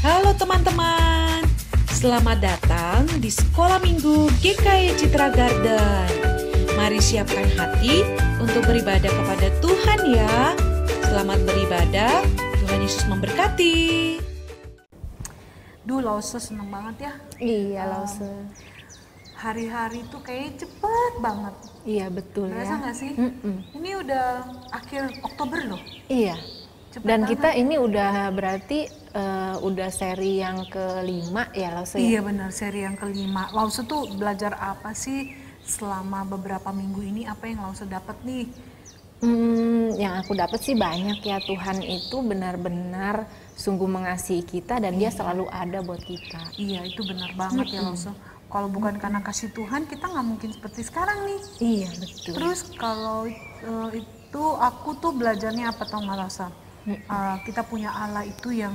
Halo teman-teman, selamat datang di Sekolah Minggu GKI Citra Garden. Mari siapkan hati untuk beribadah kepada Tuhan ya. Selamat beribadah, Tuhan Yesus memberkati. Duh, Lause seneng banget ya. Iya, Lause. Hari-hari tuh kayaknya cepet banget. Iya, betul Berasa ya. nggak sih? Ini udah akhir Oktober loh. Iya. Cepet Dan banget. kita ini udah berarti udah seri yang kelima ya, Lause ya? Iya benar, seri yang kelima. Lause tuh belajar apa sih selama beberapa minggu ini? Apa yang Lause dapat nih? Yang aku dapat sih banyak ya. Tuhan itu benar-benar sungguh mengasihi kita dan Dia selalu ada buat kita. Iya, itu benar banget ya Lause. Kalau bukan karena kasih Tuhan, kita nggak mungkin seperti sekarang nih. Iya, betul. Terus kalau itu aku tuh belajarnya apa tau nggak Lause? Kita punya Allah itu yang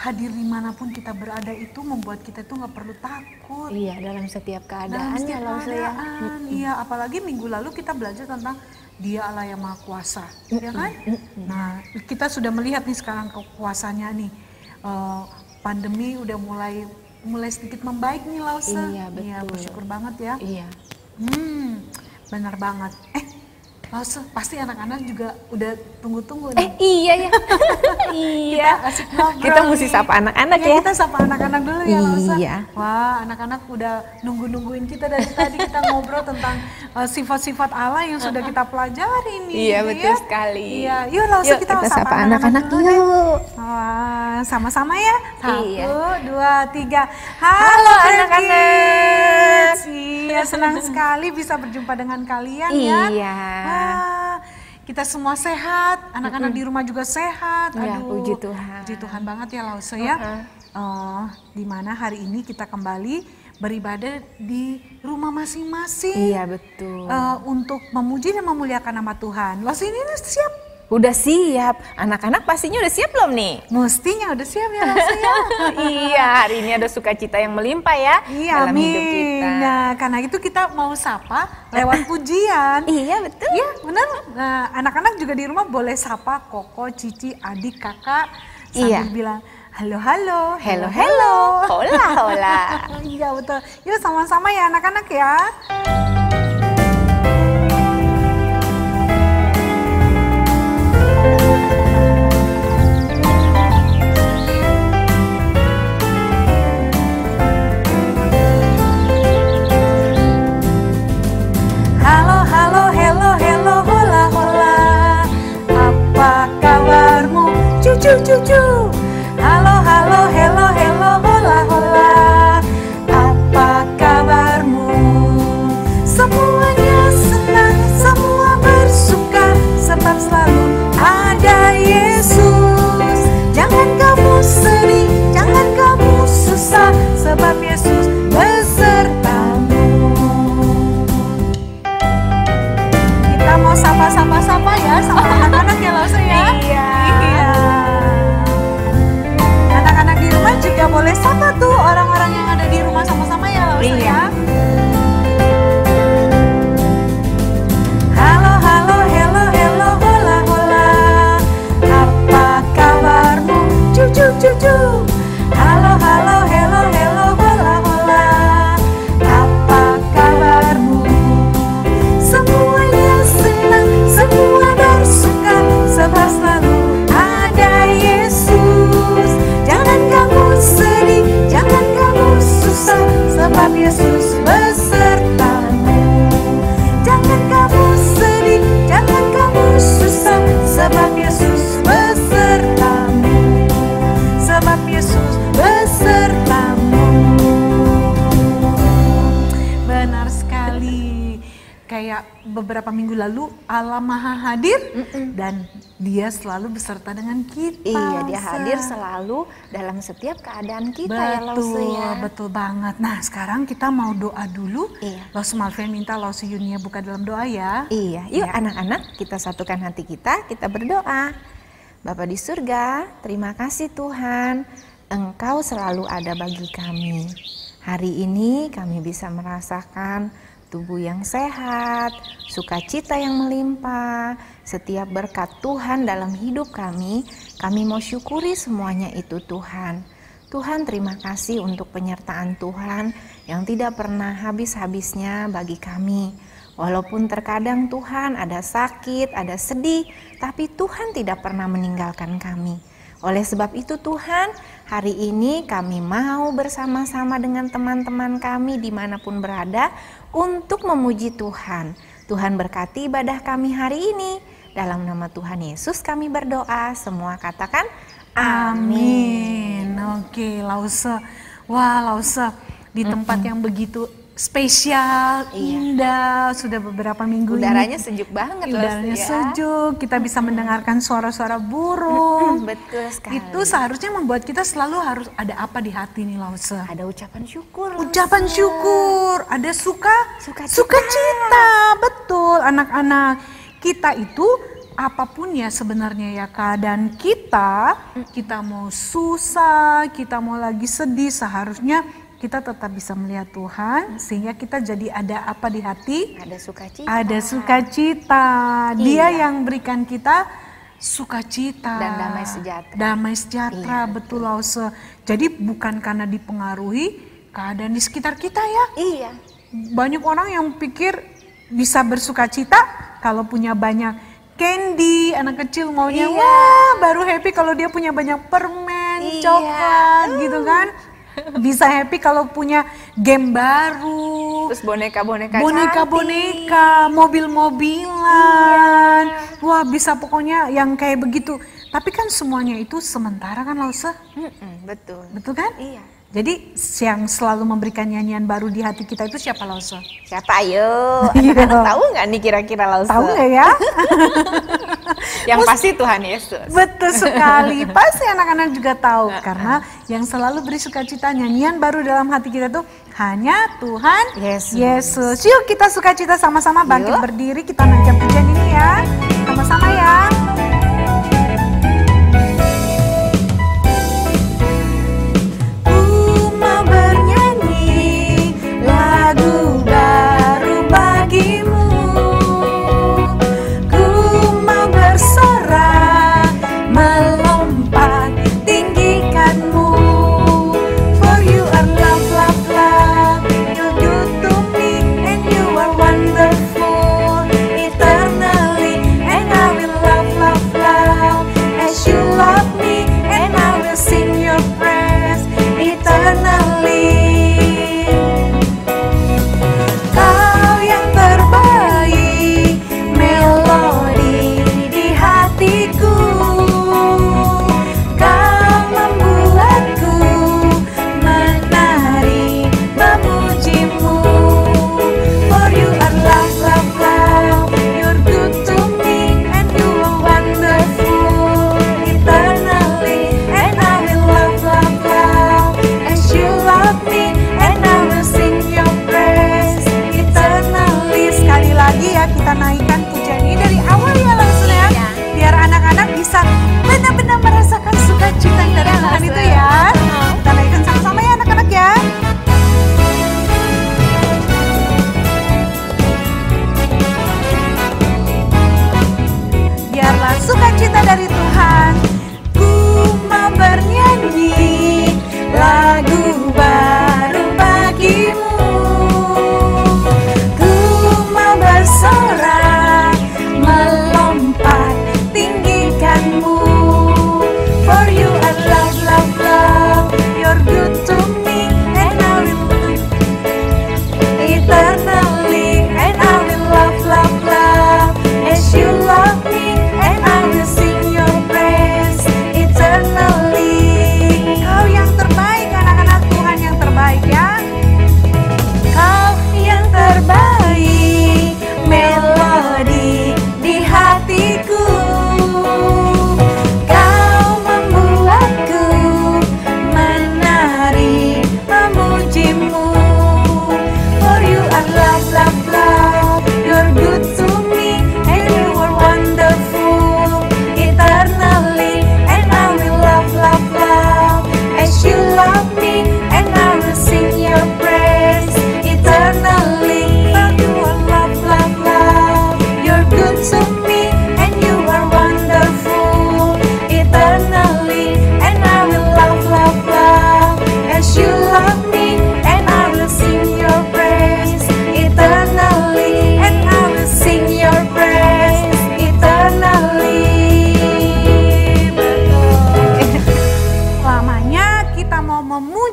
hadir dimanapun kita berada itu membuat kita tuh nggak perlu takut. Iya, dalam setiap Dalam keadaan setiap ya, Lause ya. keadaan, iya. Apalagi minggu lalu kita belajar tentang Dia Allah yang Maha Kuasa, ya kan? Nah, kita sudah melihat nih sekarang kekuasaannya nih. Pandemi udah mulai sedikit membaik nih, Lause. Iya, betul. Iya, bersyukur banget ya. Iya. Benar banget. Lause, pasti anak-anak juga udah tunggu-tunggu nih. Iya ya. Iya. Asik ngobrol Kita mesti nih. sapa anak-anak Iya, ya. kita sapa anak-anak dulu ya, Lause. Iya. Wah, anak-anak udah nungguin kita dari tadi kita ngobrol tentang sifat-sifat Allah yang sudah kita pelajari nih. Iya, gitu betul ya. sekali. Iya, yuk Lause, Yuk, kita sapa anak-anak dulu deh. yuk. Wah, sama-sama ya. Iya. 1, 2, 3. Halo, anak-anak. Iya, senang sekali bisa berjumpa dengan kalian ya. Iya. Wah, kita semua sehat, anak-anak di rumah juga sehat. Ya, Aduh, puji Tuhan. puji Tuhan banget ya Lause ya. Di mana hari ini kita kembali beribadah di rumah masing-masing. Iya, betul. Untuk memuji dan memuliakan nama Tuhan. Lause ini siap? Udah siap. Anak-anak pastinya udah siap belum nih? Mestinya udah siap ya Lause ya. Iya, hari ini ada sukacita yang melimpah ya Iya, dalam hidup kita. Nah, karena itu kita mau sapa lewat pujian. Iya, betul. Iya, benar. Nah, anak-anak juga di rumah boleh sapa Koko, Cici, adik, kakak sambil Iya. bilang halo, halo, Hello, hello. Hola, hola. Iya, betul. Yuk sama-sama ya anak-anak ya. Halo, halo, hello, hello, hola, hola. Apa kabarmu? Cucu, cucu. Halo, halo, hello, hello, hola, hola. Apa kabarmu? Semuanya senang, semua bersuka, sebab selalu ada Yesus. Jangan kamu sedih, jangan kamu susah, sebab Yesus besertamu. Kita mau sapa-sapa ya sama anak-anak ya Lause ya. Iya. Iya. Anak-anak di rumah juga boleh sapa tuh orang-orang yang ada di rumah sama-sama ya Lause Iya. ya. Halo, halo, hello, hello, hola, hola. Apa kabarmu? Cucu, cucu. Halo, halo, hello, hello, hola, hola. Apa kabarmu? Semuanya senang, semua bersuka, sebab selalu ada Yesus. Jangan kamu sedih, jangan kamu susah, sebab Yesus besertamu. Jangan kamu sedih, jangan kamu susah, sebab Yesus besertamu. Sebab Yesus besertamu. Benar sekali. Kayak beberapa minggu lalu Allah Maha hadir dan Dia selalu beserta dengan kita. Iya, Dia Lause. hadir selalu dalam setiap keadaan kita ya, Lause Betul, ya. betul banget. Nah, sekarang kita mau doa dulu. Iya. Lause Malvin minta Lause Yunia buka dalam doa ya. Iya, yuk anak-anak kita satukan hati kita berdoa. Bapa di surga, terima kasih Tuhan, Engkau selalu ada bagi kami. Hari ini kami bisa merasakan tubuh yang sehat, sukacita yang melimpah, setiap berkat Tuhan dalam hidup kami Kami mau syukuri semuanya itu Tuhan. Tuhan, terima kasih untuk penyertaan Tuhan yang tidak pernah habis-habisnya bagi kami. Walaupun terkadang Tuhan ada sakit, ada sedih, tapi Tuhan tidak pernah meninggalkan kami. Oleh sebab itu Tuhan, hari ini kami mau bersama-sama dengan teman-teman kami dimanapun berada untuk memuji Tuhan. Tuhan berkati ibadah kami hari ini. Dalam nama Tuhan Yesus kami berdoa, semua katakan amin. Oke, Lause. Wah, Lause, di tempat yang begitu spesial, indah, sudah beberapa minggu udaranya ini. sejuk banget. Udaranya sejuk, kita bisa mendengarkan suara-suara burung. Betul sekali. Itu seharusnya membuat kita selalu harus ada apa di hati nih, Lause? Ada ucapan syukur. Ucapan syukur, ada Sukacita. sukacita. Betul, anak-anak. Kita itu apapun ya sebenarnya ya keadaan kita mau susah, kita mau lagi sedih, seharusnya kita tetap bisa melihat Tuhan sehingga kita jadi ada apa di hati? Ada sukacita. Ada sukacita. Dia yang berikan kita sukacita Dan damai sejahtera. Damai sejahtera, betul Lause. Jadi bukan karena dipengaruhi keadaan di sekitar kita ya. Iya. Banyak orang yang pikir bisa bersukacita kalau punya banyak candy, anak kecil maunya wah baru happy kalau dia punya banyak permen, coklat gitu kan. Bisa happy kalau punya game baru, Terus boneka-boneka mobil-mobilan. Wah bisa pokoknya yang kayak begitu. Tapi kan semuanya itu sementara kan Lause? Betul. Betul kan? Iya. Jadi yang selalu memberikan nyanyian baru di hati kita itu siapa Lause? Siapa ayo? Anak-anak tahu nggak nih kira-kira Lause? Tahu nggak ya? Yang pasti Tuhan Yesus. Betul sekali, pasti anak-anak juga tahu karena yang selalu beri sukacita nyanyian baru dalam hati kita tuh hanya Tuhan Yesus. Yuk kita sukacita sama-sama, bangkit berdiri, kita naikkan pujian ini ya, sama-sama ya. Ku mau bernyanyi lagu baru bagimu. Melompat tinggikanmu, for you are love, love, love. You do to me, and you are wonderful, eternally, and I will love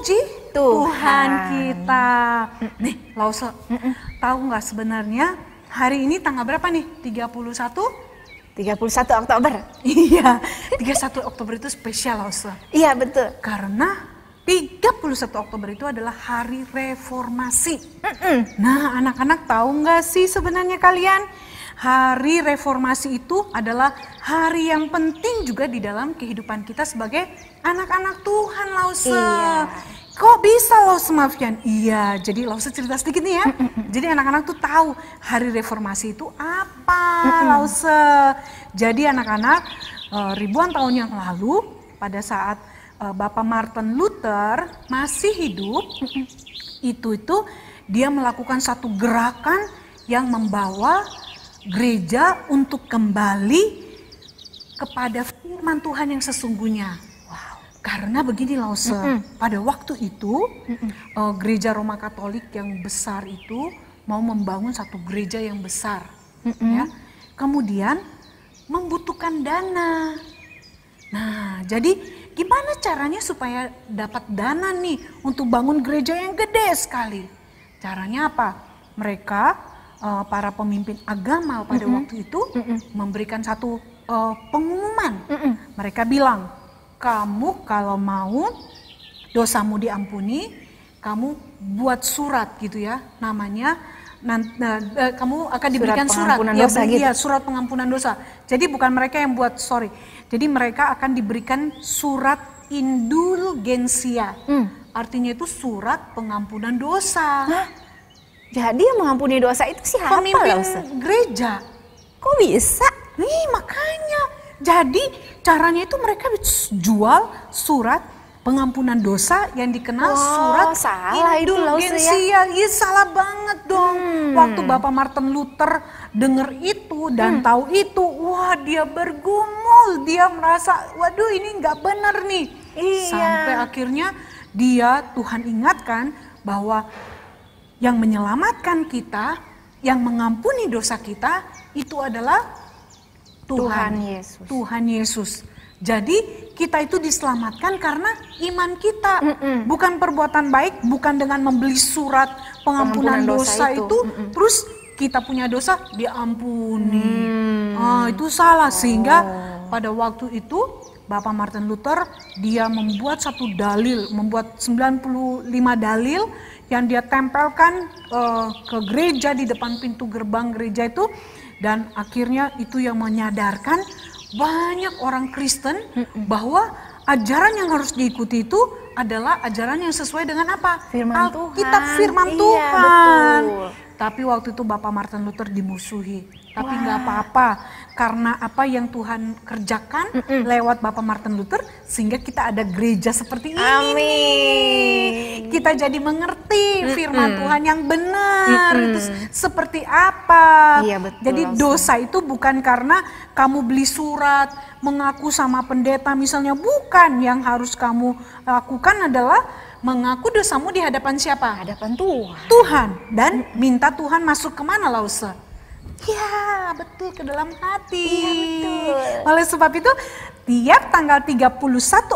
memuji Tuhan kita. Nih, Lause, tahu nggak sebenarnya hari ini tanggal berapa nih? 31 Oktober. Iya, 31 Oktober itu spesial, Lause. Iya, betul. Karena 31 Oktober itu adalah hari reformasi. Nah, anak-anak tahu nggak sih sebenarnya kalian? Hari reformasi itu adalah hari yang penting juga di dalam kehidupan kita sebagai anak-anak Tuhan, Lause. Iya. Kok bisa, Lause, Mafian? Iya, jadi Lause cerita sedikit nih ya. Jadi anak-anak tuh tahu hari reformasi itu apa, Lause. Jadi anak-anak ribuan tahun yang lalu pada saat Bapak Martin Luther masih hidup, itu dia melakukan satu gerakan yang membawa gereja untuk kembali kepada firman Tuhan yang sesungguhnya. Wow. Karena begini, Lause, pada waktu itu gereja Roma Katolik yang besar itu mau membangun satu gereja yang besar, ya. Kemudian membutuhkan dana. Nah, jadi gimana caranya supaya dapat dana nih untuk bangun gereja yang gede sekali? Caranya apa? Mereka, para pemimpin agama pada waktu itu memberikan satu pengumuman. Mereka bilang, kamu kalau mau dosamu diampuni, kamu buat surat gitu ya, namanya kamu akan diberikan surat dosa, gitu. surat pengampunan dosa. Jadi bukan mereka yang buat, jadi mereka akan diberikan surat indulgensia. Artinya itu surat pengampunan dosa. Hah? Jadi yang mengampuni dosa itu siapa? Pemimpin Lause? gereja. Kok bisa? Nih makanya. Jadi caranya itu mereka jual surat pengampunan dosa yang dikenal surat salah itu, Lause, indulgensia. Iya, salah banget dong. Waktu Bapak Martin Luther dengar itu dan tahu itu, wah dia bergumul, dia merasa, waduh ini nggak benar nih. Iya. Sampai akhirnya Tuhan ingatkan bahwa yang menyelamatkan kita, yang mengampuni dosa kita itu adalah Tuhan Yesus. Jadi kita itu diselamatkan karena iman kita, bukan perbuatan baik, bukan dengan membeli surat pengampunan dosa itu, terus kita punya dosa diampuni. Itu salah, sehingga pada waktu itu Bapak Martin Luther dia membuat satu dalil, membuat 95 dalil yang dia tempelkan ke gereja di depan pintu gerbang gereja itu, dan akhirnya itu yang menyadarkan banyak orang Kristen bahwa ajaran yang harus diikuti itu adalah ajaran yang sesuai dengan apa? Firman Alkitab, Tuhan. firman Iya, Tuhan. betul. Tapi waktu itu Bapak Martin Luther dimusuhi. Tapi nggak apa-apa, karena apa yang Tuhan kerjakan lewat Bapak Martin Luther, sehingga kita ada gereja seperti ini. Amin. Kita jadi mengerti firman Tuhan yang benar itu seperti apa. Iya, betul, Jadi Lause. dosa itu bukan karena kamu beli surat, mengaku sama pendeta misalnya, bukan. Yang harus kamu lakukan adalah mengaku dosamu di hadapan siapa? Hadapan Tuhan. Tuhan. Dan minta Tuhan masuk kemana, Lause? Ya, betul, ke dalam hati. Iya, betul. Oleh sebab itu, tiap tanggal 31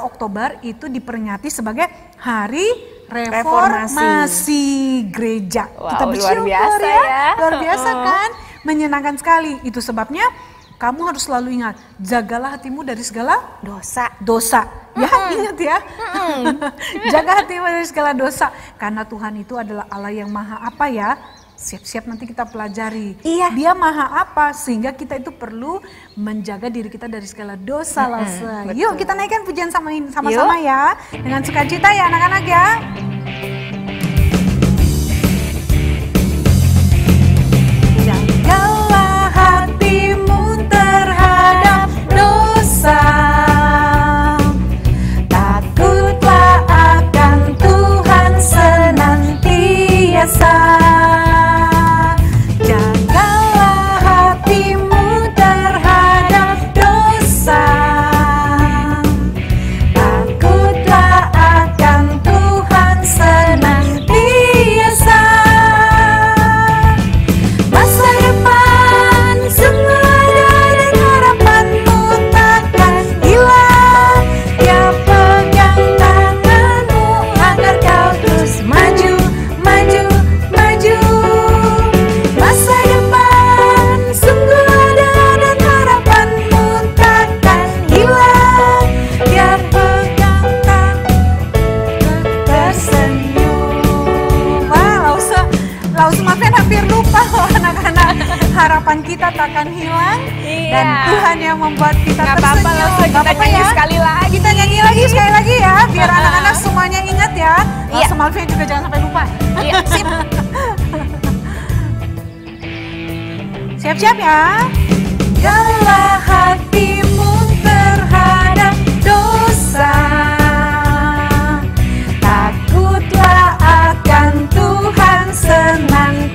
Oktober itu diperingati sebagai Hari Reformasi Gereja. Wow, Kita luar bersyukur biasa ya. Luar biasa kan? Menyenangkan sekali. Itu sebabnya kamu harus selalu ingat, jagalah hatimu dari segala dosa. Ya, ingat ya. Jaga hatimu dari segala dosa. Karena Tuhan itu adalah Allah yang maha apa ya? Siap-siap nanti kita pelajari. Iya. Dia maha apa, sehingga kita itu perlu menjaga diri kita dari segala dosa. betul. Yuk kita naikkan pujian sama-sama ya. Dengan sukacita ya anak-anak ya. Jagalah hatimu terhadap dosa. Takutlah akan Tuhan senantiasa. Jagalah hatimu terhadap dosa. Takutlah akan Tuhan harapan kita takkan hilang. Iya. Dan Tuhan yang membuat kita Nggak apa-apa, tersenyum. langsung Nggak kita apa-apa nyanyi ya. sekali lagi. Kita nyanyi lagi sekali lagi ya, biar anak-anak semuanya ingat ya. Iya. Semalvia juga jangan sampai lupa. Iya, sip. Siap-siap ya. Jagalah hatimu terhadap dosa. Takutlah akan Tuhan senantiasa.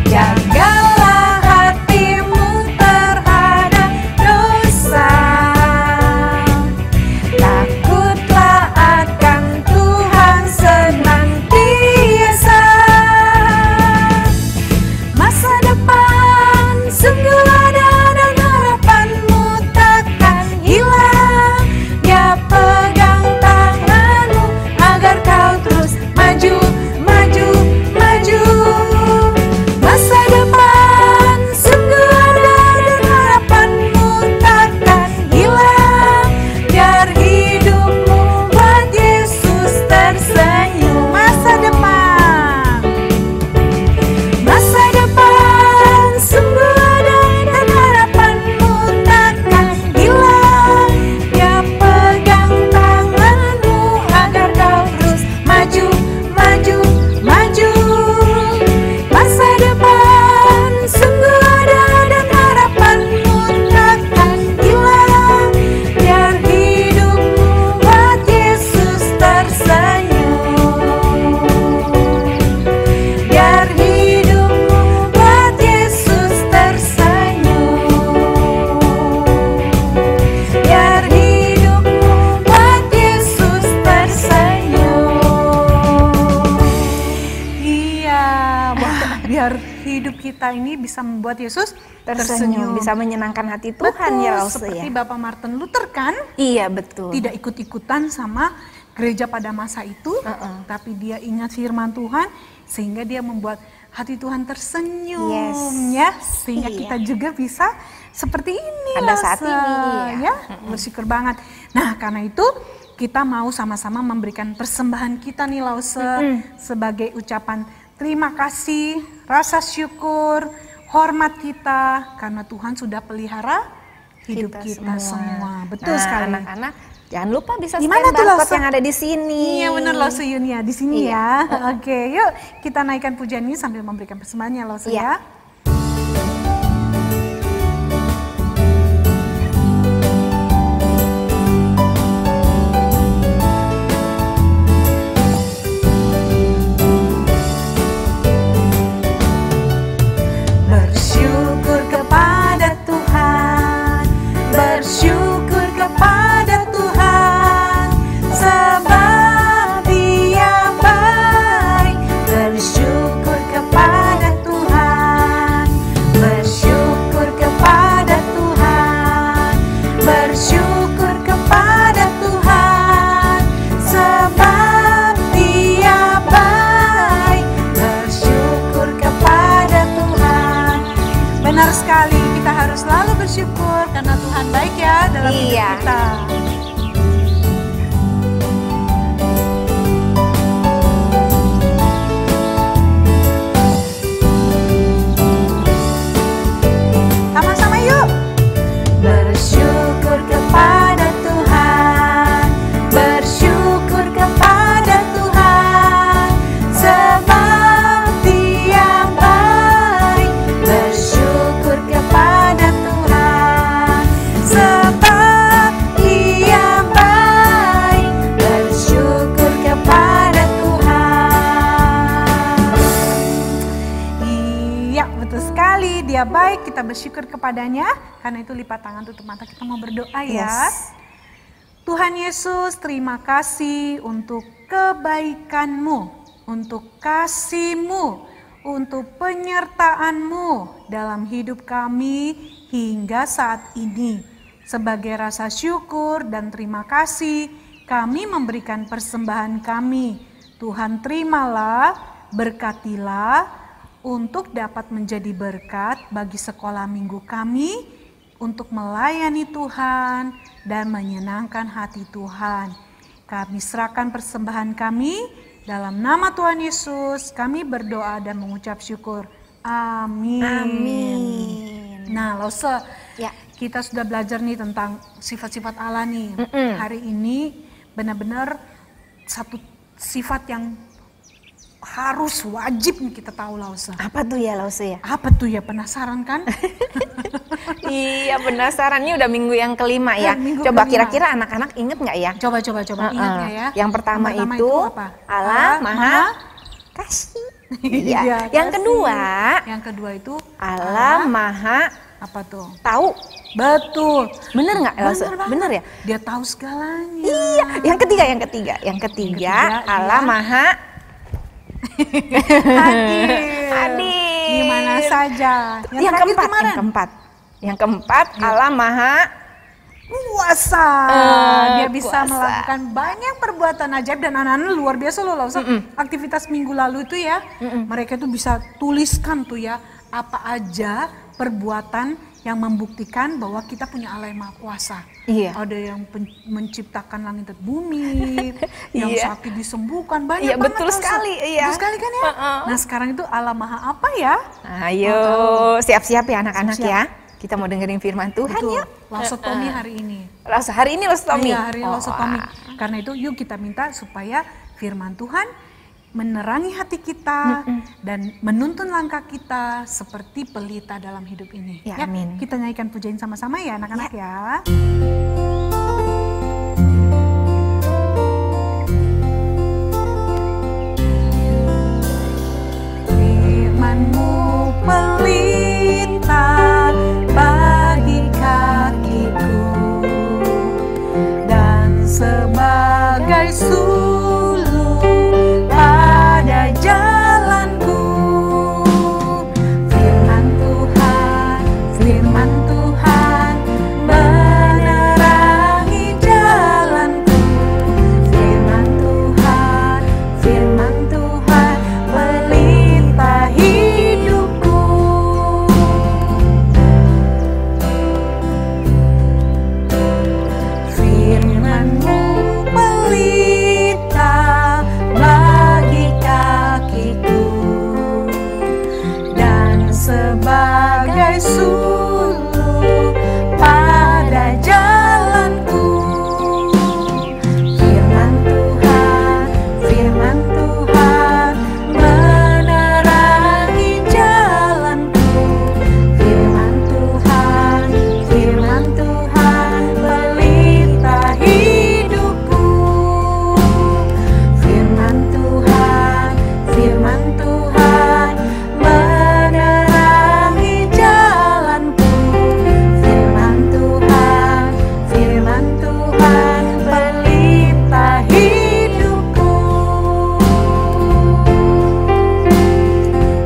Jagalah hatimu terhadap dosa. Takutlah akan Tuhan senantiasa. Masa depan sungguh ada dan harapanmu takkan hilang. Dia pegang tanganmu agar kau terus maju, maju, maju. Masa depan sungguh ada dan harapanmu takkan hilang. Biar hidupmu buat Yesus tersenyum. Masa depan. Masa depan sungguh ada dan harapanmu takkan hilang. Dia pegang tanganmu agar kau terus maju, maju, maju. Masa depan sungguh ada dan harapanmu takkan hilang. Biar hidupmu buat Yesus tersenyum. Biar hidupmu buat Yesus tersenyum. Biar hidupmu buat Yesus tersenyum. Iya, biar hidup kita ini bisa membuat Yesus Tersenyum, bisa menyenangkan hati Tuhan Betul, ya Rause seperti ya. Bapak Martin Luther kan Iya betul. tidak ikut-ikutan sama gereja pada masa itu, tapi dia ingat firman Tuhan sehingga dia membuat hati Tuhan tersenyum Yes. ya, sehingga Iya. kita juga bisa seperti ini Ada Lause, saat ini, iya. ya. Bersyukur banget. Nah, karena itu kita mau sama-sama memberikan persembahan kita nih Lause sebagai ucapan terima kasih, rasa syukur, hormat kita karena Tuhan sudah pelihara hidup kita semua. Betul Nah, sekali. anak-anak jangan lupa bisa Di scan mana tuh, barcode Lause? yang ada di sini. Iya benar Lause Yunia di sini Iya. ya. Oke, yuk kita naikkan pujian ini sambil memberikan persembahannya Lause Iya. ya. Bersyukur kepada Tuhan, bersyukur kepada Tuhan, sebab Dia baik. Bersyukur kepada Tuhan, bersyukur kepada Tuhan, bersyukur kepada Tuhan, sebab Dia baik. Bersyukur kepada Tuhan. Benar sekali, kita harus selalu bersyukur karena Tuhan baik ya dalam hidup Iya. kita. Sama-sama yuk. Bersyukur kepada Tuhan, bersyukur kepada Tuhan, sebab Dia baik. Bersyukur kepada Tuhan, sebab Dia baik. Bersyukur kepada Tuhan. Iya, betul sekali. Dia baik, kita bersyukur kepadanya. Karena itu lipat tangan, tutup mata, kita mau berdoa ya. Yes. Tuhan Yesus, terima kasih untuk kebaikan-Mu, untuk kasih-Mu, untuk penyertaan-Mu dalam hidup kami hingga saat ini. Sebagai rasa syukur dan terima kasih, kami memberikan persembahan kami. Tuhan terimalah, berkatilah, untuk dapat menjadi berkat bagi sekolah minggu kami, untuk melayani Tuhan dan menyenangkan hati Tuhan. Kami serahkan persembahan kami Dalam nama Tuhan Yesus kami berdoa dan mengucap syukur. Amin. Amin. Nah, Lause, Ya. kita sudah belajar nih tentang sifat-sifat Allah nih. Hari ini benar-benar satu sifat yang harus wajib nih kita tahu, Lause. Apa tuh ya Lause ya? Apa tuh ya, penasaran kan? Iya penasaran, ini udah minggu yang kelima ya. Minggu Coba kelima. kira-kira anak-anak inget nggak ya? Coba ingat nggak ya? Yang pertama itu apa? Allah Maha Kasih. Iya. Iya, Yang kedua itu Allah Maha apa tuh? Tahu. Betul. Bener nggak Lause? Bener banget. Bener ya? Dia tahu segalanya. Iya. Yang ketiga Allah Maha Hadir. Di mana saja. Yang keempat Allah Maha Kuasa. Dia bisa kuasa. melakukan banyak perbuatan ajaib dan anak-anak luar biasa loh. Aktivitas minggu lalu itu ya, mereka tuh bisa tuliskan tuh ya apa aja perbuatan yang membuktikan bahwa kita punya Allah yang Maha Kuasa. Iya. Ada yang menciptakan langit dan bumi, yang Iya. sakit disembuhkan, banyak Iya, banget. betul Elsa. sekali, iya. Betul sekali kan ya. Nah sekarang itu Allah Maha apa ya? Ayo, siap-siap ya anak-anak Siap. ya. Kita mau dengerin firman Tuhan Betul. ya. Lause Tommy hari ini. Hari ini Lause Tommy. Iya, hari ini Lause Oh, Tommy. Karena itu yuk kita minta supaya firman Tuhan menerangi hati kita dan menuntun langkah kita seperti pelita dalam hidup ini. Ya, amin. Kita nyanyikan pujian sama-sama ya anak-anak ya. Firman-Mu pelita bagi kakiku dan sebagai sulur pada jalanku. Firman Tuhan menerangi jalanku. Firman Tuhan pelita hidupku. Firman-Mu pelita bagi kakiku dan sebagai sulur pada jalanku. Firman Tuhan menerangi jalanku. Firman Tuhan pelita hidupku. Firman Tuhan menerangi jalanku. Firman Tuhan pelita hidupku.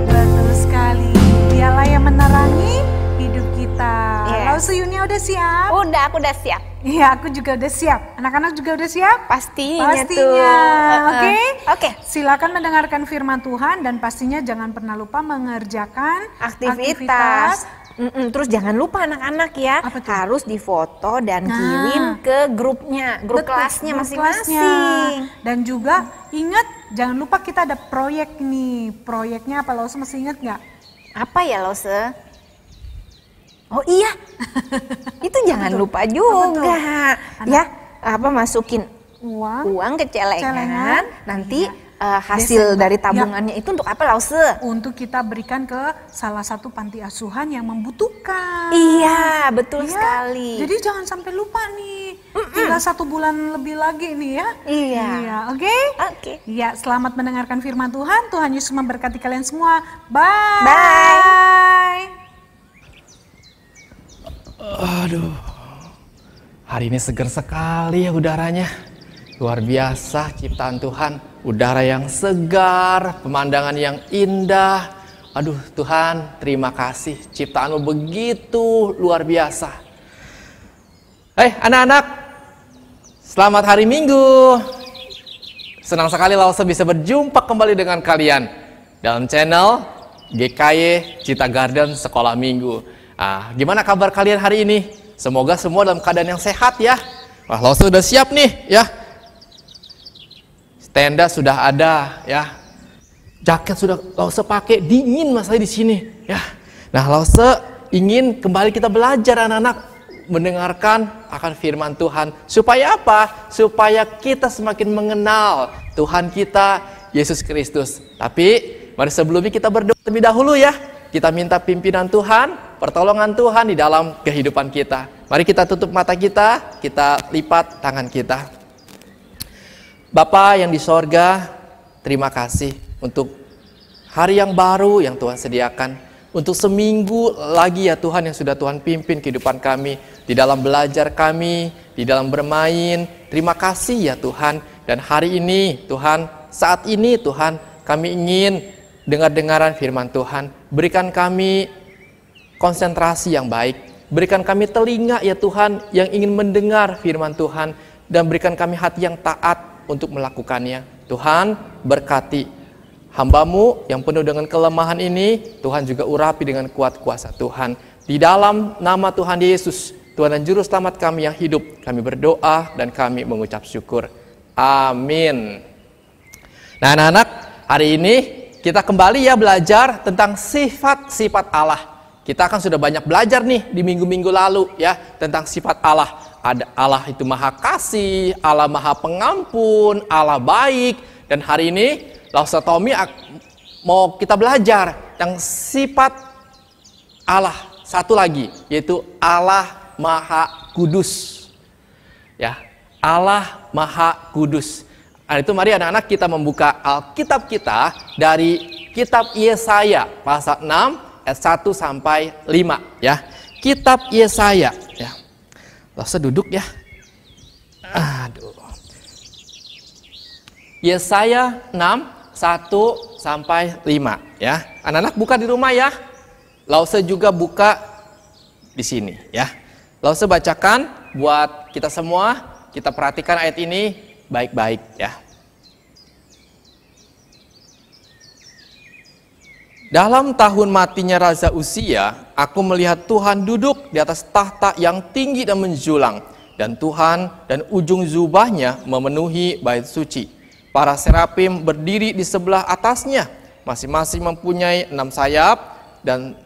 Betul sekali, dialah yang menerangi hidup kita. Yes. Lause Yunia udah siap? Udah, aku udah siap. Iya, aku juga udah siap. Anak-anak juga udah siap? Pastinya tuh. Oke. Oke. Silakan mendengarkan firman Tuhan dan pastinya jangan pernah lupa mengerjakan Aktivitas. Terus jangan lupa anak-anak ya, Apa tuh? harus difoto dan Nah. kirim ke grupnya, grup Betul, kelasnya grup masing-masing. kelasnya. Dan juga ingat, jangan lupa kita ada proyek nih. Proyeknya apa, Lause masih ingat nggak? Apa ya Lause? Oh iya, itu jangan lupa juga. Ya, masukin uang ke celengan, nanti hasil dari tabungannya itu untuk apa Lause? Untuk kita berikan ke salah satu panti asuhan yang membutuhkan. Iya, betul Iya, sekali. Jadi jangan sampai lupa nih. Tinggal 1 bulan lebih lagi nih ya. Iya. Oke? Oke. Iya, selamat mendengarkan firman Tuhan. Tuhan Yesus memberkati kalian semua. Bye. Bye. Aduh, hari ini segar sekali ya udaranya. Luar biasa ciptaan Tuhan. Udara yang segar, pemandangan yang indah. Aduh Tuhan, terima kasih. Ciptaan-Mu begitu luar biasa. Anak-anak, selamat hari Minggu. Senang sekali Lause bisa berjumpa kembali dengan kalian dalam channel GKY Citra Garden Sekolah Minggu. Gimana kabar kalian hari ini? Semoga semua dalam keadaan yang sehat ya. Wah, Lause udah siap nih ya. tenda sudah ada ya. Jaket sudah Lause pakai, dingin masanya di sini ya. Nah, Lause ingin kembali kita belajar anak-anak mendengarkan akan firman Tuhan. Supaya apa? Supaya kita semakin mengenal Tuhan kita Yesus Kristus. Tapi mari sebelumnya kita berdoa terlebih dahulu ya. Kita minta pimpinan Tuhan, pertolongan Tuhan di dalam kehidupan kita. Mari kita tutup mata kita lipat tangan kita. Bapa yang di sorga, terima kasih untuk hari yang baru yang Tuhan sediakan. Untuk seminggu lagi ya Tuhan yang sudah Tuhan pimpin kehidupan kami. Di dalam belajar kami, di dalam bermain. Terima kasih ya Tuhan. Dan hari ini Tuhan, saat ini Tuhan, kami ingin dengar-dengaran firman Tuhan. Berikan kami konsentrasi yang baik. Berikan kami telinga ya Tuhan yang ingin mendengar firman Tuhan. Dan berikan kami hati yang taat untuk melakukannya. Tuhan berkati hamba-Mu yang penuh dengan kelemahan ini. Tuhan juga urapi dengan kuat kuasa Tuhan. Di dalam nama Tuhan Yesus, Tuhan dan Juru Selamat kami yang hidup, kami berdoa dan kami mengucap syukur. Amin. Nah anak-anak, hari ini kita kembali ya belajar tentang sifat-sifat Allah. Kita kan sudah banyak belajar nih di minggu-minggu lalu ya tentang sifat Allah. Ada Allah itu maha kasih, Allah maha pengampun, Allah baik. Dan hari ini Lause Tommy mau kita belajar yang sifat Allah satu lagi, yaitu Allah maha kudus. Ya, Allah maha kudus. Nah, itu mari anak-anak kita membuka Alkitab kita dari kitab Yesaya pasal 6 ayat 1 sampai 5 ya. Kitab Yesaya ya. Lause duduk ya. Aduh. Yesaya 6 1 sampai 5 ya. Anak-anak buka di rumah ya. Lause juga buka di sini ya. Lause bacakan buat kita semua. Kita perhatikan ayat ini baik-baik ya. Dalam tahun matinya Raja Uzia, aku melihat Tuhan duduk di atas tahta yang tinggi dan menjulang, dan Tuhan dan ujung jubahnya memenuhi bait suci. Para serafim berdiri di sebelah atasnya, masing-masing mempunyai 6 sayap, dan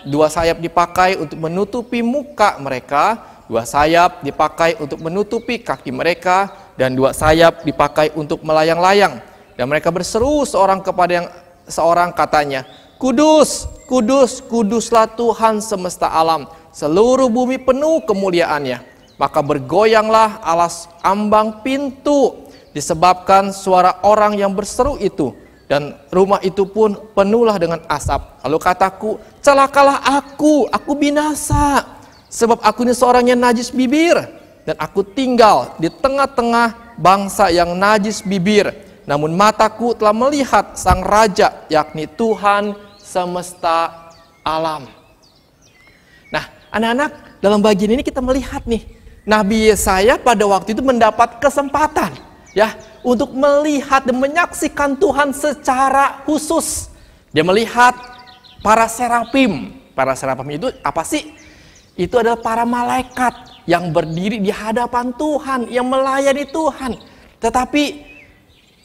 dua sayap dipakai untuk menutupi muka mereka, 2 sayap dipakai untuk menutupi kaki mereka, dan 2 sayap dipakai untuk melayang-layang. Dan mereka berseru seorang kepada yang seorang, katanya, Kudus, kudus, kuduslah Tuhan semesta alam, seluruh bumi penuh kemuliaannya. Maka bergoyanglah alas ambang pintu disebabkan suara orang yang berseru itu, dan rumah itu pun penuhlah dengan asap. Lalu kataku, celakalah aku binasa, sebab aku ini seorang yang najis bibir, dan aku tinggal di tengah-tengah bangsa yang najis bibir. Namun mataku telah melihat sang raja, yakni Tuhan semesta alam. Nah, anak-anak, dalam bagian ini kita melihat nih, Nabi Yesaya pada waktu itu mendapat kesempatan ya untuk melihat dan menyaksikan Tuhan secara khusus. Dia melihat para serafim. Para serafim itu apa sih? Itu adalah para malaikat yang berdiri di hadapan Tuhan, yang melayani Tuhan, tetapi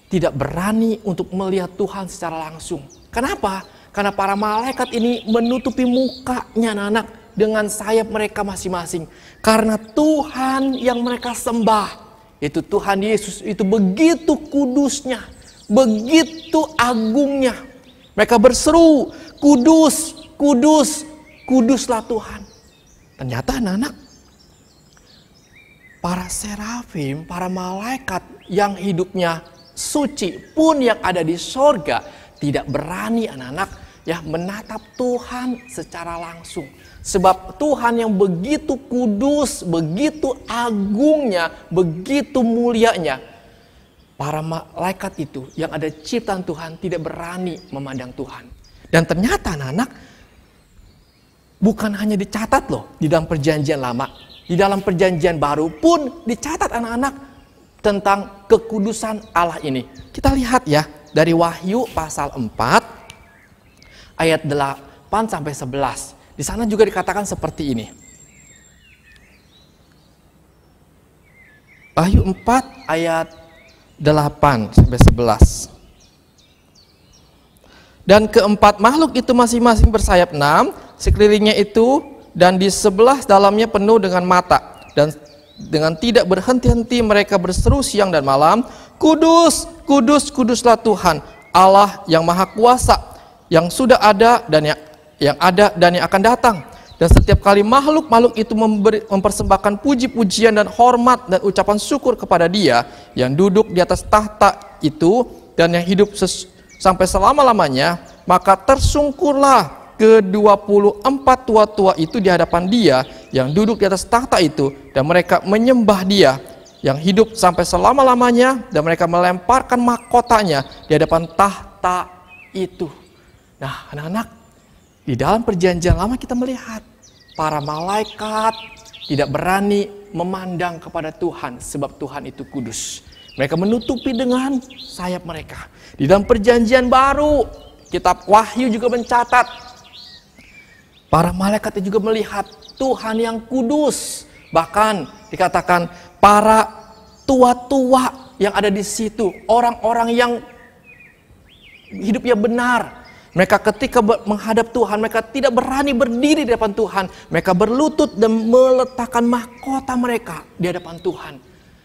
tidak berani untuk melihat Tuhan secara langsung. Kenapa? Karena para malaikat ini menutupi mukanya anak-anak dengan sayap mereka masing-masing. Karena Tuhan yang mereka sembah, itu Tuhan Yesus, itu begitu kudusnya, begitu agungnya. Mereka berseru, kudus, kudus, kuduslah Tuhan. Ternyata anak-anak, para serafim, para malaikat yang hidupnya suci pun yang ada di sorga tidak berani anak-anak ya menatap Tuhan secara langsung. Sebab Tuhan yang begitu kudus, begitu agungnya, begitu mulianya, para malaikat itu yang ada ciptaan Tuhan tidak berani memandang Tuhan. Dan ternyata anak-anak bukan hanya dicatat loh di dalam perjanjian lama, di dalam perjanjian baru pun dicatat anak-anak tentang kekudusan Allah ini. Kita lihat ya dari Wahyu pasal 4 ayat 8 sampai 11. Di sana juga dikatakan seperti ini. Wahyu 4 ayat 8-11. Dan keempat makhluk itu masing-masing bersayap 6, sekelilingnya itu, dan di sebelah dalamnya penuh dengan mata. Dan dengan tidak berhenti-henti mereka berseru siang dan malam, Kudus, kudus, kuduslah Tuhan, Allah yang Maha Kuasa, yang sudah ada dan yang ada dan yang akan datang. Dan setiap kali makhluk-makhluk itu mempersembahkan puji-pujian dan hormat dan ucapan syukur kepada Dia yang duduk di atas tahta itu dan yang hidup sampai selama-lamanya, maka tersungkurlah ke-24 tua-tua itu di hadapan Dia yang duduk di atas tahta itu, dan mereka menyembah Dia yang hidup sampai selama-lamanya, dan mereka melemparkan mahkotanya di hadapan tahta itu. Nah, anak-anak, di dalam perjanjian lama kita melihat para malaikat tidak berani memandang kepada Tuhan sebab Tuhan itu kudus. Mereka menutupi dengan sayap mereka. Di dalam perjanjian baru, kitab Wahyu juga mencatat, para malaikat juga melihat Tuhan yang kudus. Bahkan dikatakan para tua-tua yang ada di situ, orang-orang yang hidupnya benar, mereka ketika menghadap Tuhan, mereka tidak berani berdiri di hadapan Tuhan. Mereka berlutut dan meletakkan mahkota mereka di hadapan Tuhan.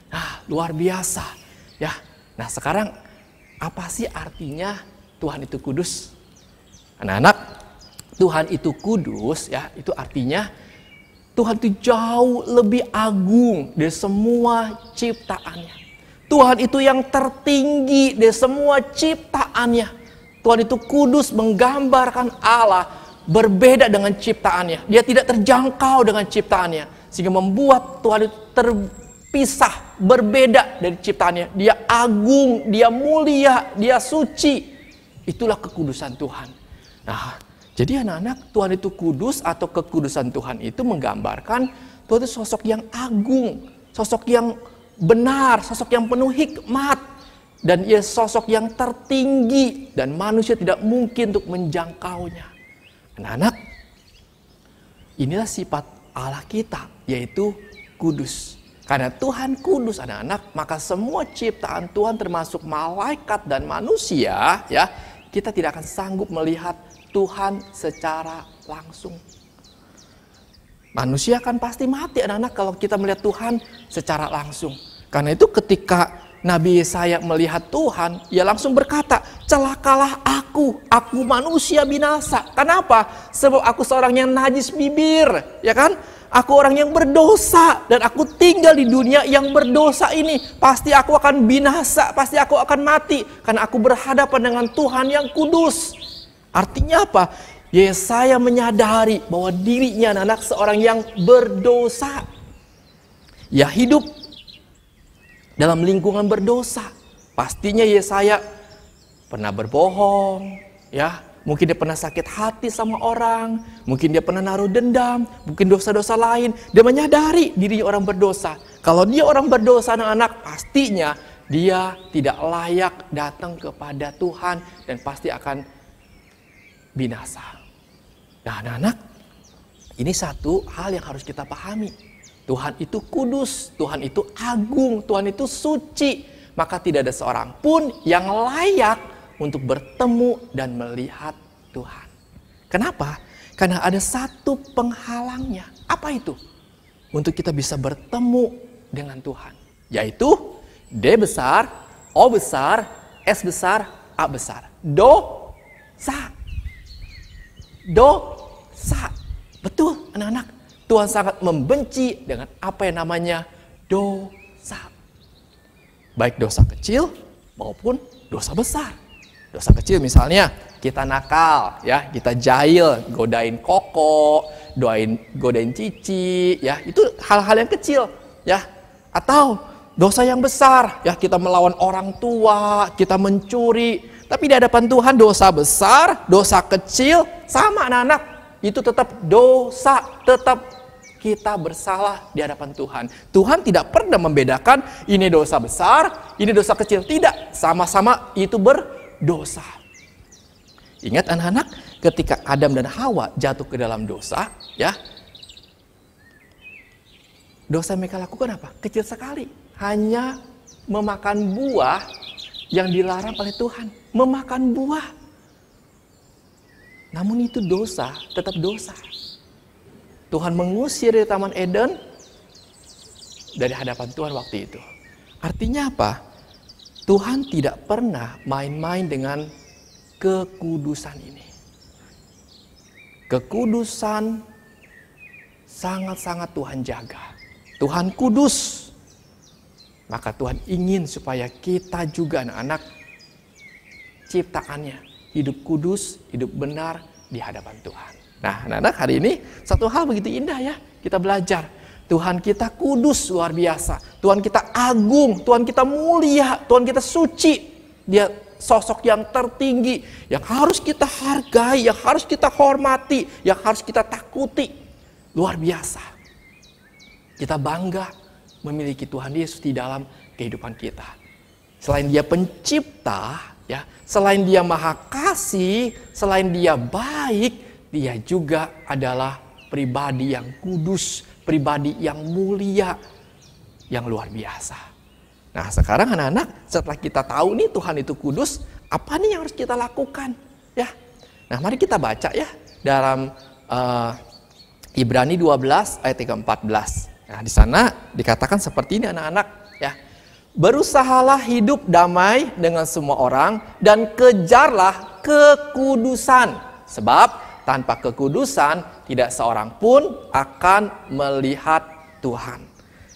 Nah, luar biasa. Ya, nah sekarang apa sih artinya Tuhan itu kudus? Anak-anak, Tuhan itu kudus ya, itu artinya Tuhan itu jauh lebih agung dari semua ciptaannya. Tuhan itu yang tertinggi dari semua ciptaannya. Tuhan itu kudus, menggambarkan Allah berbeda dengan ciptaannya. Dia tidak terjangkau dengan ciptaannya, sehingga membuat Tuhan itu terpisah, berbeda dari ciptaannya. Dia agung, dia mulia, dia suci. Itulah kekudusan Tuhan. Nah, jadi anak-anak, Tuhan itu kudus atau kekudusan Tuhan itu menggambarkan Tuhan itu sosok yang agung, sosok yang benar, sosok yang penuh hikmat, dan ia sosok yang tertinggi dan manusia tidak mungkin untuk menjangkaunya. Anak-anak, inilah sifat Allah kita, yaitu kudus. Karena Tuhan kudus, anak-anak, maka semua ciptaan Tuhan termasuk malaikat dan manusia, ya, kita tidak akan sanggup melihat Tuhan secara langsung. Manusia kan pasti mati, anak-anak, kalau kita melihat Tuhan secara langsung. Karena itu ketika Nabi Yesaya melihat Tuhan, ia langsung berkata, celakalah aku manusia binasa. Kenapa? Sebab aku seorang yang najis bibir, ya kan? Aku orang yang berdosa dan aku tinggal di dunia yang berdosa ini. Pasti aku akan binasa, pasti aku akan mati karena aku berhadapan dengan Tuhan yang kudus. Artinya apa? Yesaya menyadari bahwa dirinya anak-anak seorang yang berdosa. Ya, hidup dalam lingkungan berdosa. Pastinya Yesaya pernah berbohong, ya. Mungkin dia pernah sakit hati sama orang, mungkin dia pernah naruh dendam, mungkin dosa-dosa lain. Dia menyadari dirinya orang berdosa. Kalau dia orang berdosa, anak-anak, pastinya dia tidak layak datang kepada Tuhan dan pasti akan binasa. Nah, anak-anak, ini satu hal yang harus kita pahami. Tuhan itu kudus, Tuhan itu agung, Tuhan itu suci. Maka tidak ada seorang pun yang layak untuk bertemu dan melihat Tuhan. Kenapa? Karena ada satu penghalangnya. Apa itu? Untuk kita bisa bertemu dengan Tuhan. Yaitu D besar, O besar, S besar, A besar. Dosa. Dosa. Betul, anak-anak. Tuhan sangat membenci dengan apa yang namanya dosa. Baik dosa kecil maupun dosa besar. Dosa kecil misalnya kita nakal, ya, kita jahil, godain koko, godain cici, ya, itu hal-hal yang kecil, ya. Atau dosa yang besar, ya, kita melawan orang tua, kita mencuri. Tapi di hadapan Tuhan dosa besar, dosa kecil sama, anak-anak, itu tetap dosa, tetap kita bersalah di hadapan Tuhan. Tuhan tidak pernah membedakan ini dosa besar, ini dosa kecil, tidak, sama-sama itu dosa. Ingat anak-anak, ketika Adam dan Hawa jatuh ke dalam dosa, ya, dosa yang mereka lakukan apa? Kecil sekali, hanya memakan buah yang dilarang oleh Tuhan. Memakan buah. Namun itu dosa, tetap dosa. Tuhan mengusir dari Taman Eden dari hadapan Tuhan waktu itu. Artinya apa? Tuhan tidak pernah main-main dengan kekudusan ini. Kekudusan sangat-sangat Tuhan jaga. Tuhan kudus. Maka Tuhan ingin supaya kita juga anak-anak ciptaannya hidup kudus, hidup benar di hadapan Tuhan. Nah, anak-anak, hari ini satu hal begitu indah ya, kita belajar. Tuhan kita kudus luar biasa. Tuhan kita agung, Tuhan kita mulia, Tuhan kita suci. Dia sosok yang tertinggi, yang harus kita hargai, yang harus kita hormati, yang harus kita takuti. Luar biasa. Kita bangga memiliki Tuhan Yesus di dalam kehidupan kita. Selain Dia pencipta, ya, selain Dia maha kasih, selain Dia baik, Dia juga adalah pribadi yang kudus, pribadi yang mulia, yang luar biasa. Nah, sekarang anak-anak, setelah kita tahu nih Tuhan itu kudus, apa nih yang harus kita lakukan? Ya. Nah, mari kita baca ya dalam Ibrani 12 ayat 14. Nah, di sana dikatakan seperti ini anak-anak, ya. Berusahalah hidup damai dengan semua orang dan kejarlah kekudusan, sebab tanpa kekudusan tidak seorang pun akan melihat Tuhan.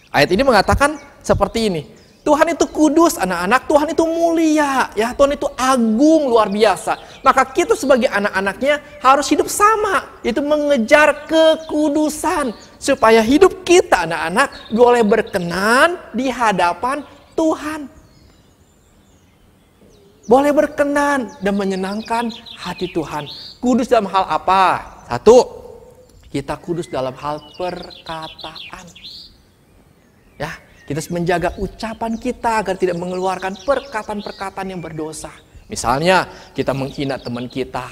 Ayat ini mengatakan seperti ini. Tuhan itu kudus anak-anak, Tuhan itu mulia, ya, Tuhan itu agung luar biasa. Maka kita sebagai anak-anaknya harus hidup sama, itu mengejar kekudusan supaya hidup kita anak-anak boleh berkenan di hadapan Tuhan. Boleh berkenan dan menyenangkan hati Tuhan. Kudus dalam hal apa? Satu, kita kudus dalam hal perkataan. Ya, kita harus menjaga ucapan kita agar tidak mengeluarkan perkataan-perkataan yang berdosa. Misalnya, kita menghina teman kita.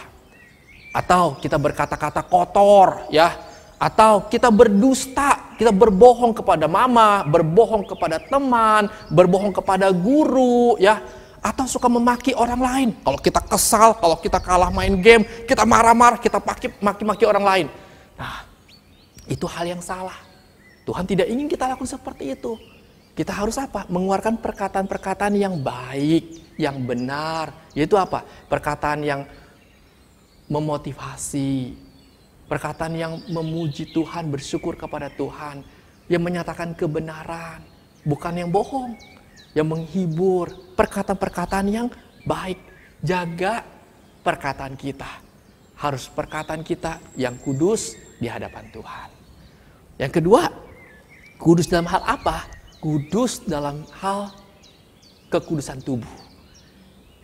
Atau kita berkata-kata kotor, ya. Atau kita berdusta, kita berbohong kepada mama, berbohong kepada teman, berbohong kepada guru, ya. Atau suka memaki orang lain. Kalau kita kesal, kalau kita kalah main game, kita marah-marah, kita maki-maki orang lain. Nah, itu hal yang salah. Tuhan tidak ingin kita lakukan seperti itu. Kita harus apa? Mengeluarkan perkataan-perkataan yang baik, yang benar. Yaitu apa? Perkataan yang memotivasi. Perkataan yang memuji Tuhan, bersyukur kepada Tuhan. Yang menyatakan kebenaran. Bukan yang bohong. Yang menghibur, perkataan-perkataan yang baik. Jaga perkataan kita. Harus perkataan kita yang kudus di hadapan Tuhan. Yang kedua, kudus dalam hal apa? Kudus dalam hal kekudusan tubuh.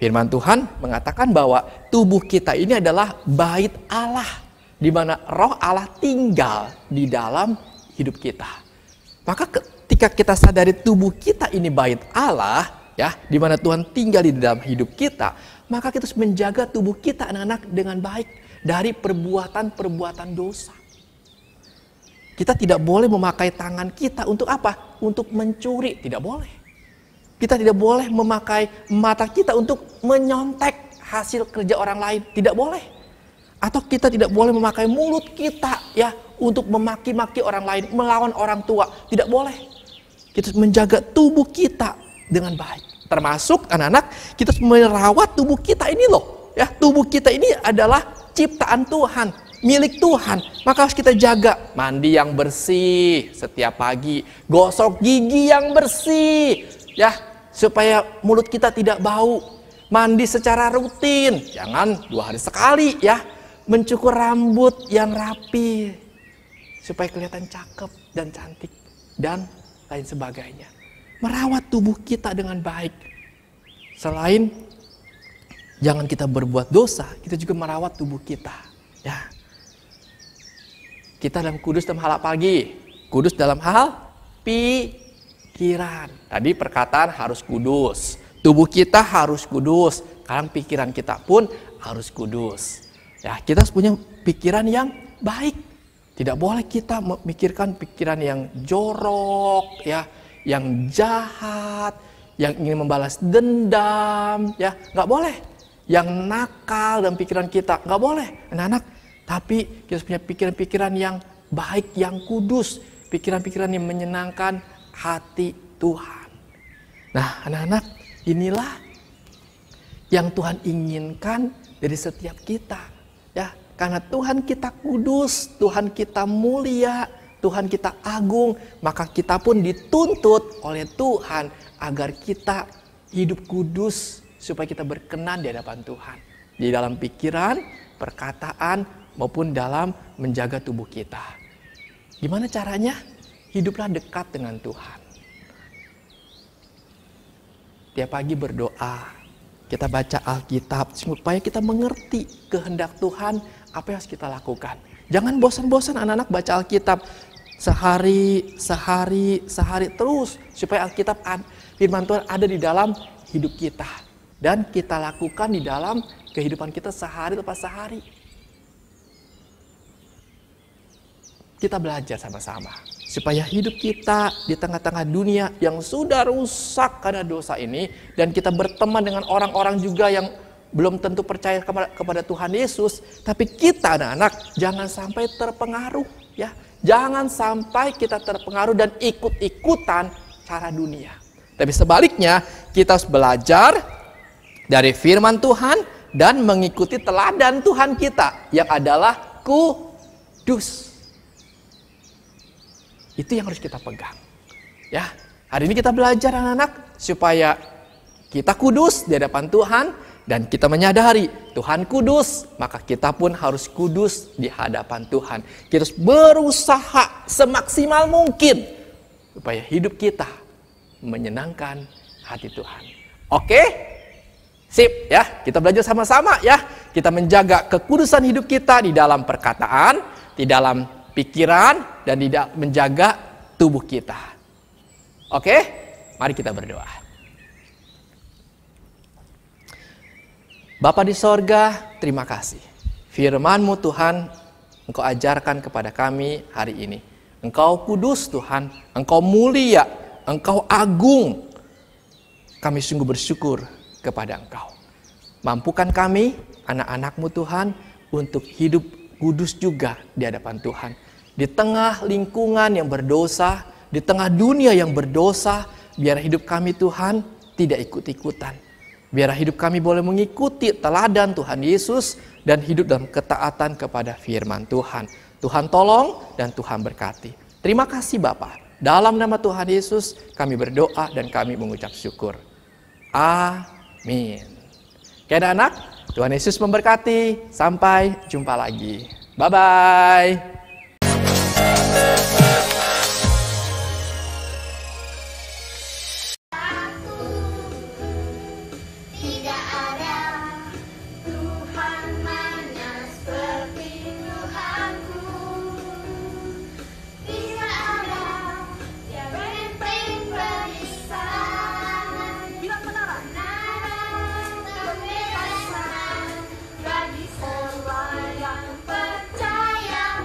Firman Tuhan mengatakan bahwa tubuh kita ini adalah bait Allah, di mana roh Allah tinggal di dalam hidup kita. Maka ketika kita sadari tubuh kita ini bait Allah, ya, di mana Tuhan tinggal di dalam hidup kita, maka kita harus menjaga tubuh kita anak-anak dengan baik dari perbuatan-perbuatan dosa. Kita tidak boleh memakai tangan kita untuk apa? Untuk mencuri, tidak boleh. Kita tidak boleh memakai mata kita untuk menyontek hasil kerja orang lain, tidak boleh. Atau kita tidak boleh memakai mulut kita, ya, untuk memaki-maki orang lain, melawan orang tua, tidak boleh. Kita harus menjaga tubuh kita dengan baik. Termasuk anak-anak, kita harus merawat tubuh kita ini loh. Ya, tubuh kita ini adalah ciptaan Tuhan, milik Tuhan. Maka harus kita jaga. Mandi yang bersih setiap pagi. Gosok gigi yang bersih. Ya, supaya mulut kita tidak bau. Mandi secara rutin. Jangan 2 hari sekali, ya. Mencukur rambut yang rapi. Supaya kelihatan cakep dan cantik. Dan lain sebagainya. Merawat tubuh kita dengan baik. Selain jangan kita berbuat dosa, kita juga merawat tubuh kita. Ya. Kita dalam kudus dalam hal apa lagi? Kudus dalam hal pikiran. Tadi perkataan harus kudus. Tubuh kita harus kudus. Sekarang pikiran kita pun harus kudus. Ya, kita harus punya pikiran yang baik. Tidak boleh kita memikirkan pikiran yang jorok, ya, yang jahat, yang ingin membalas dendam, ya nggak boleh. Yang nakal dalam pikiran kita, nggak boleh, anak-anak. Tapi kita punya pikiran-pikiran yang baik, yang kudus, pikiran-pikiran yang menyenangkan hati Tuhan. Nah, anak-anak, inilah yang Tuhan inginkan dari setiap kita, ya. Karena Tuhan kita kudus, Tuhan kita mulia, Tuhan kita agung, maka kita pun dituntut oleh Tuhan agar kita hidup kudus supaya kita berkenan di hadapan Tuhan. Di dalam pikiran, perkataan, maupun dalam menjaga tubuh kita. Gimana caranya? Hiduplah dekat dengan Tuhan. Tiap pagi berdoa, kita baca Alkitab supaya kita mengerti kehendak Tuhan, apa yang harus kita lakukan. Jangan bosan-bosan anak-anak baca Alkitab sehari terus, supaya Alkitab, firman Tuhan ada di dalam hidup kita dan kita lakukan di dalam kehidupan kita sehari lepas sehari. Kita belajar sama-sama supaya hidup kita di tengah-tengah dunia yang sudah rusak karena dosa ini, dan kita berteman dengan orang-orang juga yang belum tentu percaya kepada Tuhan Yesus, tapi kita anak-anak jangan sampai terpengaruh, ya. Jangan sampai kita terpengaruh dan ikut-ikutan cara dunia. Tapi sebaliknya, kita harus belajar dari firman Tuhan dan mengikuti teladan Tuhan kita yang adalah kudus. Itu yang harus kita pegang. Ya, hari ini kita belajar anak-anak supaya kita kudus di hadapan Tuhan dan kita menyadari Tuhan kudus, maka kita pun harus kudus di hadapan Tuhan. Kita harus berusaha semaksimal mungkin supaya hidup kita menyenangkan hati Tuhan. Oke? Sip ya, kita belajar sama-sama ya. Kita menjaga kekudusan hidup kita di dalam perkataan, di dalam pikiran, dan tidak menjaga tubuh kita. Oke? Mari kita berdoa. Bapa di sorga, terima kasih. Firman-Mu Tuhan, Engkau ajarkan kepada kami hari ini. Engkau kudus Tuhan, Engkau mulia, Engkau agung. Kami sungguh bersyukur kepada Engkau. Mampukan kami, anak-anak-Mu Tuhan, untuk hidup kudus juga di hadapan Tuhan. Di tengah lingkungan yang berdosa, di tengah dunia yang berdosa, biar hidup kami Tuhan tidak ikut-ikutan. Biar hidup kami boleh mengikuti teladan Tuhan Yesus dan hidup dalam ketaatan kepada firman Tuhan. Tuhan tolong dan Tuhan berkati. Terima kasih Bapa. Dalam nama Tuhan Yesus kami berdoa dan kami mengucap syukur. Amin. Oke anak, Tuhan Yesus memberkati. Sampai jumpa lagi. Bye-bye. Bagi semua yang percaya.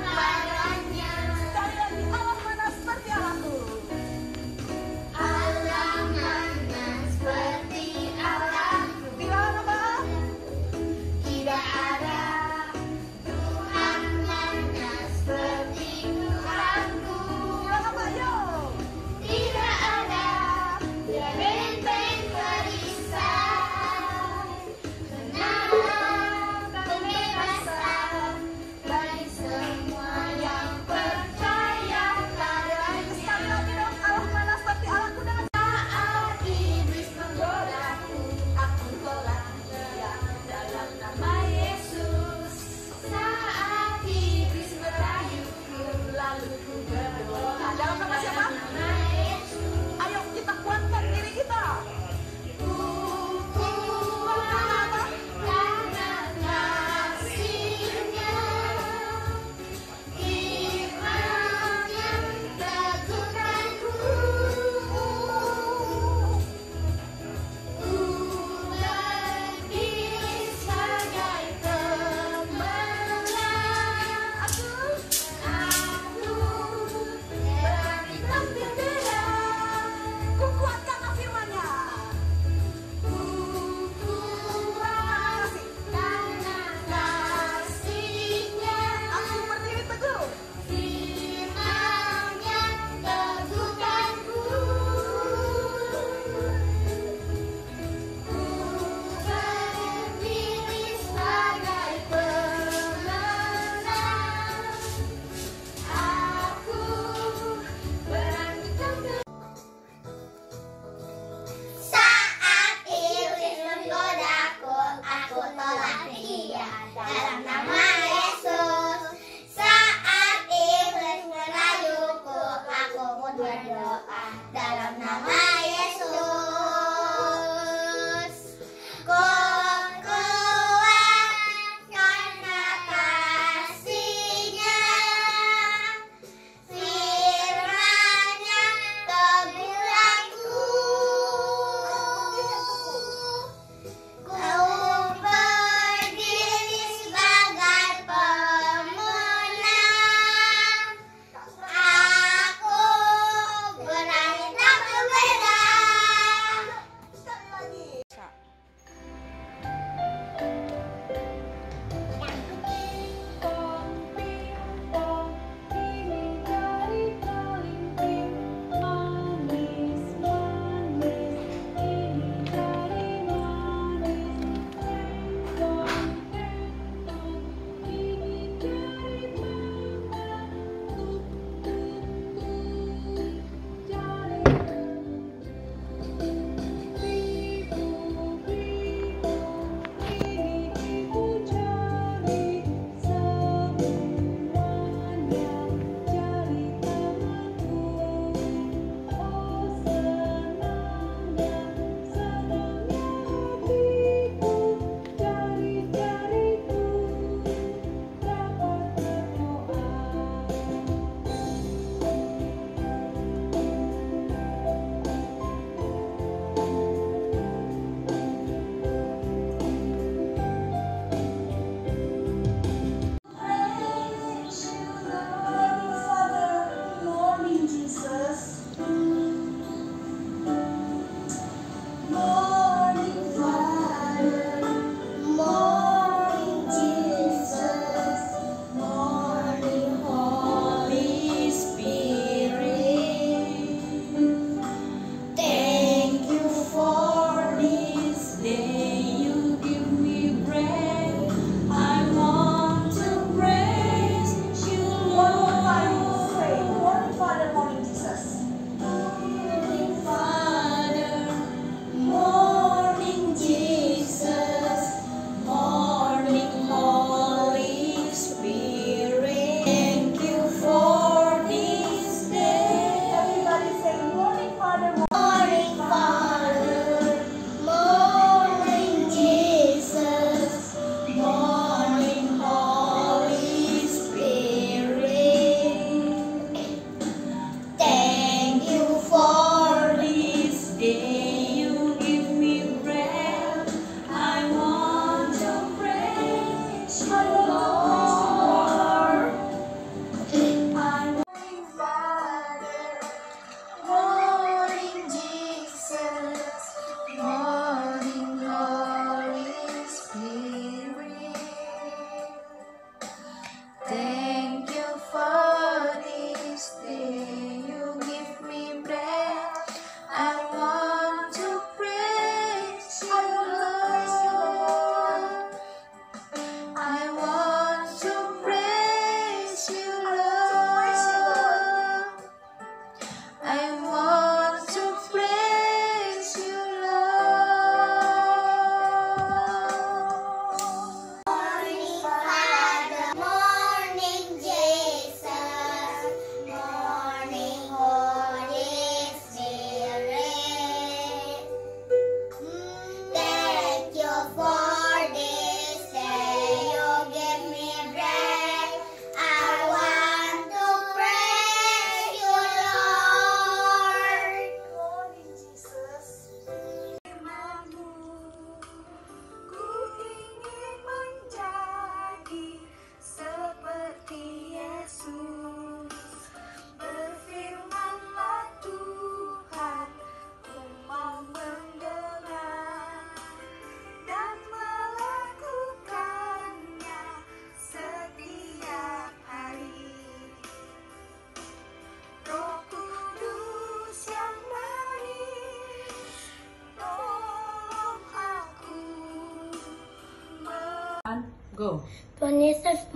Go. Tuhan Yesus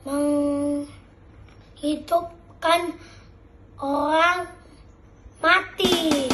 menghidupkan orang mati.